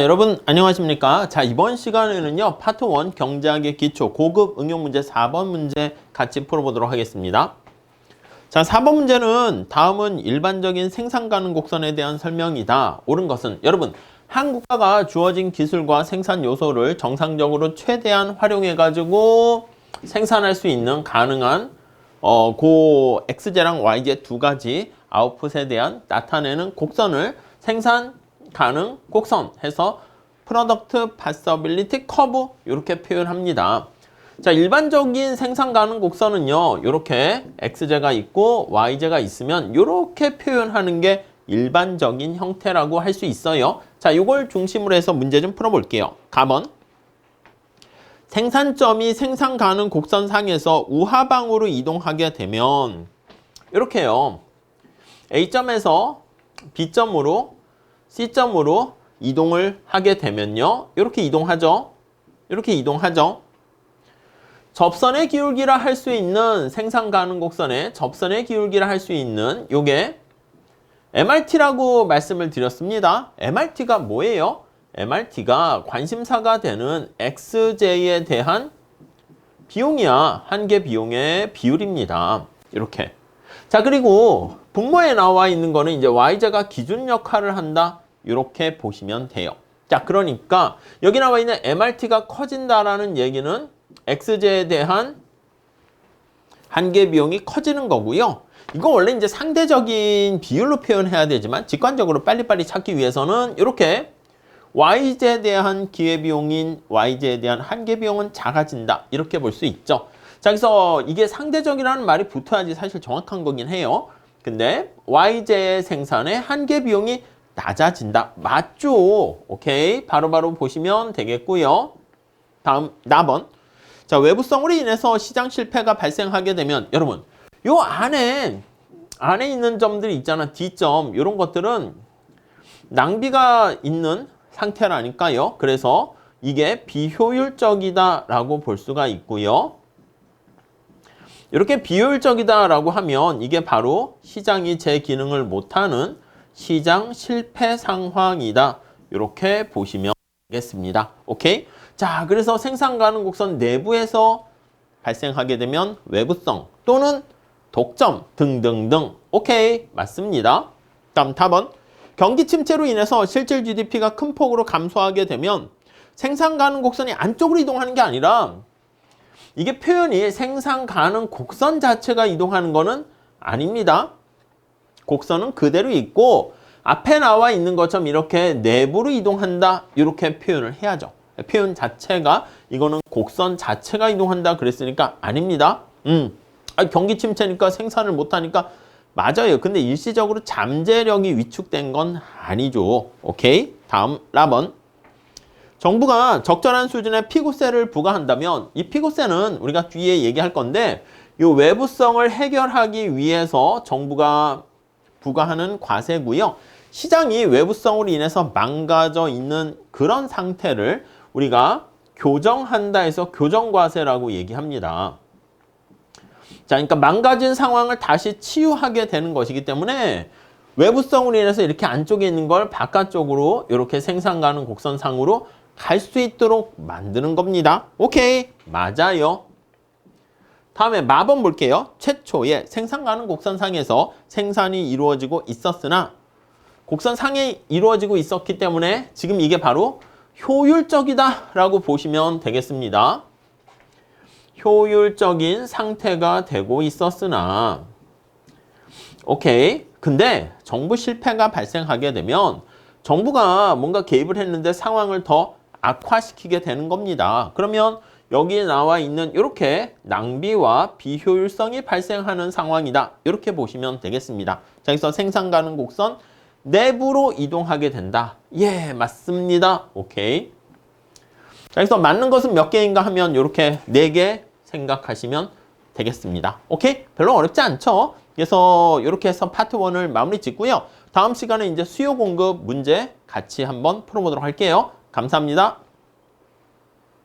여러분 안녕하십니까? 자, 이번 시간에는요 파트 1 경제학의 기초 고급 응용 문제 4번 문제 같이 풀어보도록 하겠습니다. 자, 4번 문제는 다음은 일반적인 생산 가능 곡선에 대한 설명이다. 옳은 것은 여러분 한 국가가 주어진 기술과 생산 요소를 정상적으로 최대한 활용해 가지고 생산할 수 있는 가능한 고 X제랑 Y제 두 가지 아웃풋에 대한 나타내는 곡선을 생산 가능 곡선 해서 프로덕트 파서빌리티 커브 이렇게 표현합니다. 자, 일반적인 생산 가능 곡선은요 이렇게 X제가 있고 Y제가 있으면 이렇게 표현하는 게 일반적인 형태라고 할 수 있어요. 자, 이걸 중심으로 해서 문제 좀 풀어볼게요. 가번 생산점이 생산 가능 곡선상에서 우하방으로 이동하게 되면 이렇게요. A점에서 B점으로 C점으로 이동을 하게 되면요. 이렇게 이동하죠. 이렇게 이동하죠. 접선의 기울기라 할 수 있는 생산 가능 곡선의 접선의 기울기라 할 수 있는 요게 MRT라고 말씀을 드렸습니다. MRT가 뭐예요? MRT가 관심사가 되는 XJ에 대한 비용이야. 한계 비용의 비율입니다. 이렇게. 자, 그리고 분모에 나와 있는 거는 이제 Y제가 기준 역할을 한다. 이렇게 보시면 돼요. 자, 그러니까 여기 나와 있는 MRT가 커진다라는 얘기는 X제에 대한 한계 비용이 커지는 거고요. 이거 원래 이제 상대적인 비율로 표현해야 되지만 직관적으로 빨리빨리 찾기 위해서는 이렇게 Y제에 대한 기회비용인 Y제에 대한 한계 비용은 작아진다. 이렇게 볼 수 있죠. 자, 그래서 이게 상대적이라는 말이 붙어야지 사실 정확한 거긴 해요. 근데 Y제의 생산의 한계 비용이 낮아진다. 맞죠? 오케이. 바로바로 보시면 되겠고요. 다음 나번. 자, 외부성으로 인해서 시장 실패가 발생하게 되면 여러분 요 안에 있는 점들이 있잖아. D점. 이런 것들은 낭비가 있는 상태라니까요. 그래서 이게 비효율적이다라고 볼 수가 있고요. 이렇게 비효율적이다라고 하면 이게 바로 시장이 제 기능을 못하는 시장 실패 상황이다. 이렇게 보시면 되겠습니다. 오케이? 자, 그래서 생산 가능 곡선 내부에서 발생하게 되면 외부성 또는 독점 등등등. 오케이, 맞습니다. 다음 답은 경기 침체로 인해서 실질 GDP가 큰 폭으로 감소하게 되면 생산 가능 곡선이 안쪽으로 이동하는 게 아니라 이게 표현이 생산 가능 곡선 자체가 이동하는 거는 아닙니다. 곡선은 그대로 있고 앞에 나와 있는 것처럼 이렇게 내부로 이동한다. 이렇게 표현을 해야죠. 표현 자체가 이거는 곡선 자체가 이동한다 그랬으니까 아닙니다. 경기 침체니까 생산을 못하니까 맞아요. 근데 일시적으로 잠재력이 위축된 건 아니죠. 오케이. 다음 라번. 정부가 적절한 수준의 피고세를 부과한다면 이 피고세는 우리가 뒤에 얘기할 건데 이 외부성을 해결하기 위해서 정부가 부과하는 과세고요. 시장이 외부성으로 인해서 망가져 있는 그런 상태를 우리가 교정한다 해서 교정과세라고 얘기합니다. 자, 그러니까 망가진 상황을 다시 치유하게 되는 것이기 때문에 외부성으로 인해서 이렇게 안쪽에 있는 걸 바깥쪽으로 이렇게 생산 가능 곡선상으로 갈 수 있도록 만드는 겁니다. 오케이, 맞아요. 다음에 마번 볼게요. 최초에 생산 가능 곡선상에서 생산이 이루어지고 있었으나 곡선상에 이루어지고 있었기 때문에 지금 이게 바로 효율적이다 라고 보시면 되겠습니다. 효율적인 상태가 되고 있었으나 오케이. 근데 정부 실패가 발생하게 되면 정부가 뭔가 개입을 했는데 상황을 더 악화시키게 되는 겁니다. 그러면 여기에 나와 있는 이렇게 낭비와 비효율성이 발생하는 상황이다. 이렇게 보시면 되겠습니다. 자, 그래서 생산 가능 곡선 내부로 이동하게 된다. 예, 맞습니다. 오케이. 자, 그래서 맞는 것은 몇 개인가 하면 이렇게 4개 생각하시면 되겠습니다. 오케이? 별로 어렵지 않죠? 그래서 이렇게 해서 파트 1을 마무리 짓고요. 다음 시간에 이제 수요 공급 문제 같이 한번 풀어보도록 할게요. 감사합니다.